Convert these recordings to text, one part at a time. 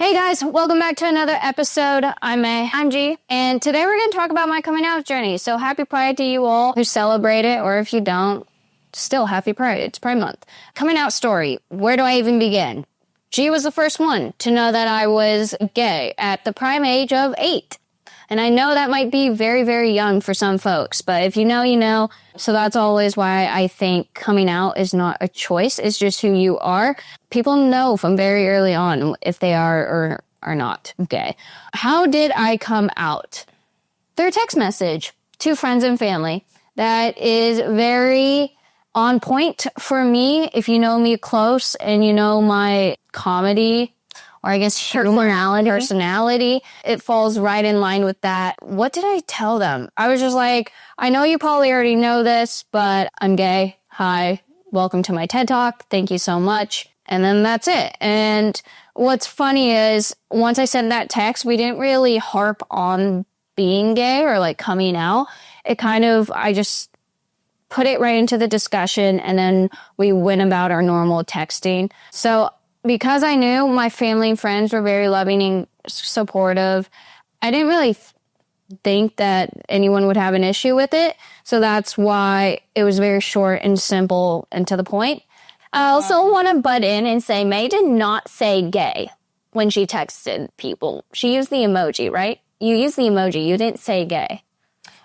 Hey guys, welcome back to another episode. I'm May. I'm G. And today we're going to talk about my coming out journey. So happy Pride to you all who celebrate it, or if you don't, still happy Pride. It's Pride Month. Coming out story. Where do I even begin? G was the first one to know that I was gay at the prime age of 8. And I know that might be very, very young for some folks, but if you know, you know. So that's always why I think coming out is not a choice. It's just who you are. People know from very early on if they are or are not gay. How did I come out? Through text message to friends and family. That is very on point for me. If you know me close and you know my comedy, or I guess personality, it falls right in line with that. What did I tell them? I was just like, I know you probably already know this, but I'm gay. Hi, welcome to my TED Talk. Thank you so much. And then that's it. And what's funny is once I sent that text, we didn't really harp on being gay or like coming out. I just put it right into the discussion and then we went about our normal texting. So because I knew my family and friends were very loving and supportive, I didn't really think that anyone would have an issue with it. So that's why it was very short and simple and to the point. I also want to butt in and say May did not say gay when she texted people. She used the emoji, right? You used the emoji. You didn't say gay.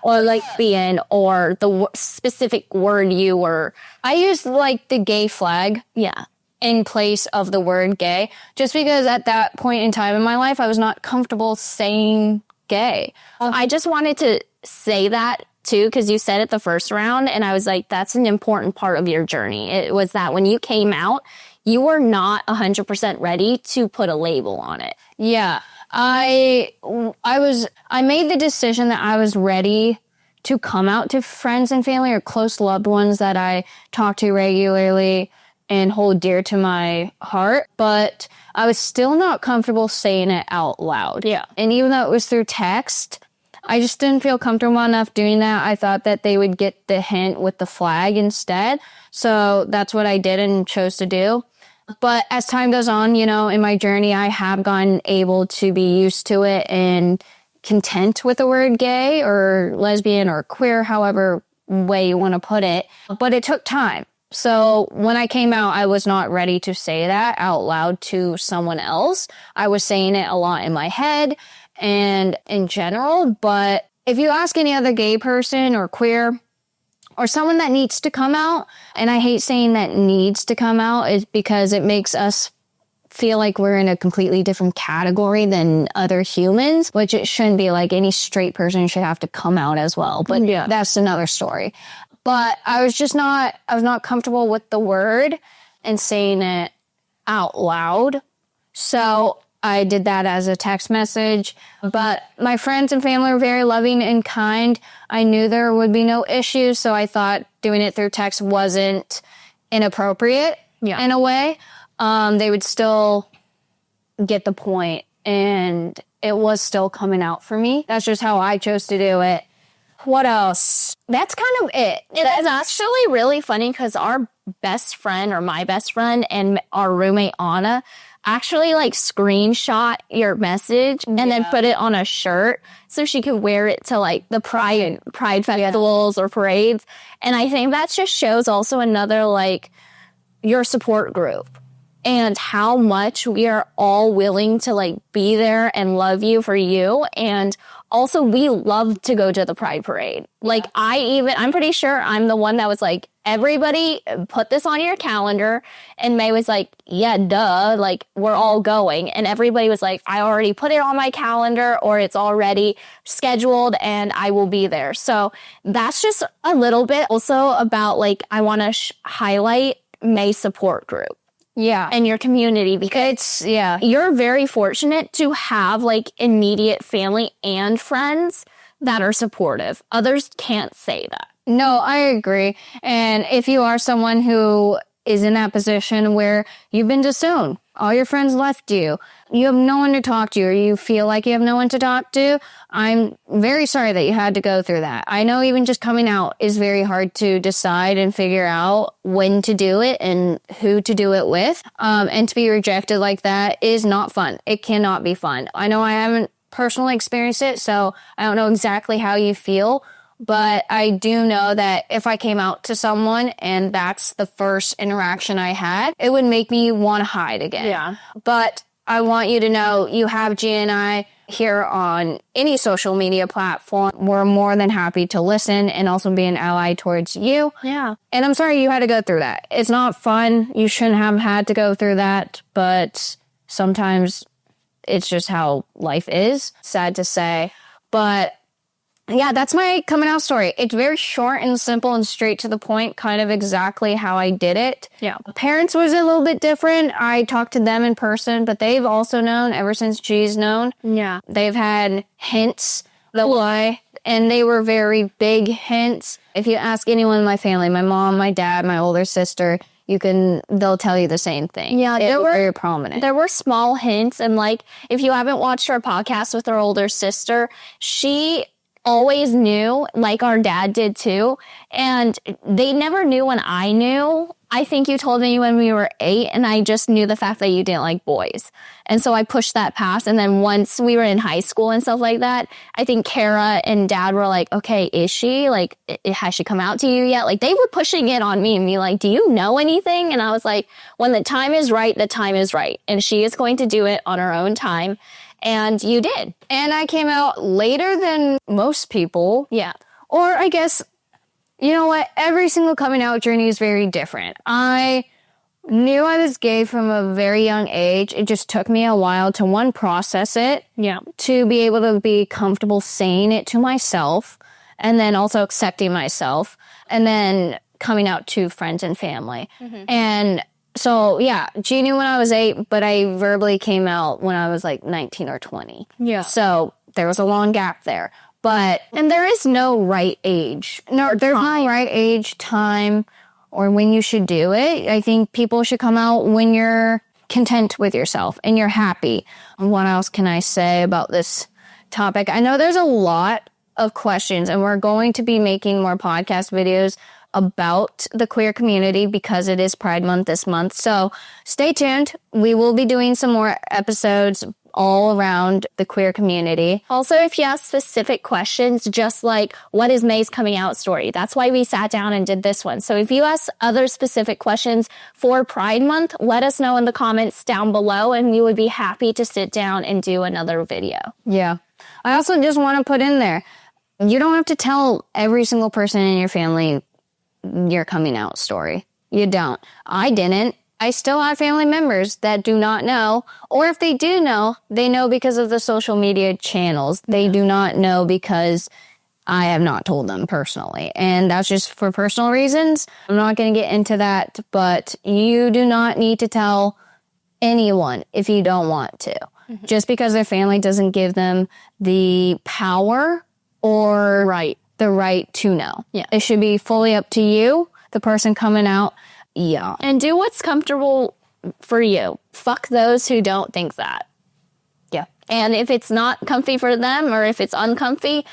Or like being, or the specific word you were. I used like the gay flag. Yeah. In place of the word gay, just because at that point in time in my life, I was not comfortable saying gay. I just wanted to say that too, because you said it the first round, and I was like, that's an important part of your journey. It was that when you came out, you were not 100% ready to put a label on it. Yeah, I made the decision that I was ready to come out to friends and family or close loved ones that I talk to regularly and hold dear to my heart, but I was still not comfortable saying it out loud. Yeah. And even though it was through text, I just didn't feel comfortable enough doing that. I thought that they would get the hint with the flag instead. So that's what I did and chose to do. But as time goes on, you know, in my journey, I have gotten able to be used to it and content with the word gay or lesbian or queer, however way you want to put it. But it took time. So when I came out, I was not ready to say that out loud to someone else. I was saying it a lot in my head and in general. But if you ask any other gay person or queer or someone that needs to come out, and I hate saying that needs to come out, is because it makes us feel like we're in a completely different category than other humans, which it shouldn't be. Like any straight person should have to come out as well. But yeah, that's another story. But I was not comfortable with the word and saying it out loud. So I did that as a text message. But my friends and family were very loving and kind. I knew there would be no issues, so I thought doing it through text wasn't inappropriate in a way. They would still get the point, and it was still coming out for me. That's just how I chose to do it. What else? That's kind of it. It's actually really funny because our best friend, or my best friend, and our roommate Anna actually like screenshot your message and then put it on a shirt so she could wear it to like the pride festivals or parades. And I think that just shows also another like your support group and how much we are all willing to like be there and love you for you. And also, we love to go to the Pride Parade. Like, I'm pretty sure I'm the one that was like, everybody put this on your calendar. And May was like, yeah, duh, like, we're all going. And everybody was like, I already put it on my calendar, or it's already scheduled and I will be there. So that's just a little bit also about like, I want to highlight May's support group. Yeah. And your community, because you're very fortunate to have like immediate family and friends that are supportive. Others can't say that. No, I agree. And if you are someone who is in that position where you've been disowned. All your friends left you. You have no one to talk to, or you feel like you have no one to talk to. I'm very sorry that you had to go through that. I know even just coming out is very hard to decide and figure out when to do it and who to do it with. And to be rejected like that is not fun. It cannot be fun. I know I haven't personally experienced it, so I don't know exactly how you feel. But I do know that if I came out to someone and that's the first interaction I had, it would make me want to hide again. Yeah. But I want you to know you have G and I here on any social media platform. We're more than happy to listen and also be an ally towards you. Yeah. And I'm sorry you had to go through that. It's not fun. You shouldn't have had to go through that. But sometimes it's just how life is. Sad to say. But yeah, that's my coming out story. It's very short and simple and straight to the point, kind of exactly how I did it. Yeah. Parents was a little bit different. I talked to them in person, but they've also known ever since G's known. Yeah. They've had hints the why, and they were very big hints. If you ask anyone in my family, my mom, my dad, my older sister, they'll tell you the same thing. Yeah, they were very prominent. There were small hints, and like, if you haven't watched our podcast with our older sister, she always knew, like our dad did too, and they never knew when I knew. I think you told me when we were 8, and I just knew the fact that you didn't like boys. And so I pushed that past, and then once we were in high school and stuff like that, I think Kara and Dad were like, okay, is she? Like, has she come out to you yet? Like, they were pushing it on me and be like, do you know anything? And I was like, when the time is right, the time is right. And she is going to do it on her own time. And you did. And I came out later than most people. Yeah. Or I guess, you know what? Every single coming out journey is very different. I knew I was gay from a very young age. It just took me a while to, one, process it. Yeah. To be able to be comfortable saying it to myself. And then also accepting myself. And then coming out to friends and family. Mm-hmm. And so, yeah, G knew when I was 8, but I verbally came out when I was like 19 or 20. Yeah. So there was a long gap there. And there is no right age. No, there's no right age, time, or when you should do it. I think people should come out when you're content with yourself and you're happy. And what else can I say about this topic? I know there's a lot of questions, and we're going to be making more podcast videos about the queer community because it is Pride Month this month. So stay tuned. We will be doing some more episodes all around the queer community. Also, if you have specific questions, just like, what is May's coming out story? That's why we sat down and did this one. So if you ask other specific questions for Pride Month, let us know in the comments down below, and we would be happy to sit down and do another video. Yeah. I also just want to put in there, you don't have to tell every single person in your family your coming out story. You don't. I didn't. I still have family members that do not know, or if they do know, they know because of the social media channels. They do not know because I have not told them personally. And that's just for personal reasons. I'm not going to get into that, but you do not need to tell anyone if you don't want to. Mm-hmm. Just because their family doesn't give them the power or the right to know. Yeah. It should be fully up to you, the person coming out. Yeah. And do what's comfortable for you. Fuck those who don't think that. Yeah. And if it's not comfy for them, or if it's uncomfy,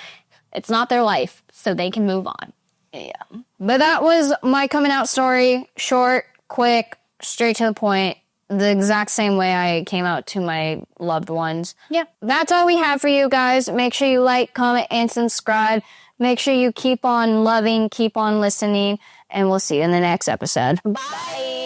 it's not their life, so they can move on. Yeah. But that was my coming out story. Short, quick, straight to the point. The exact same way I came out to my loved ones. Yeah. That's all we have for you guys. Make sure you like, comment, and subscribe. Make sure you keep on loving, keep on listening, and we'll see you in the next episode. Bye.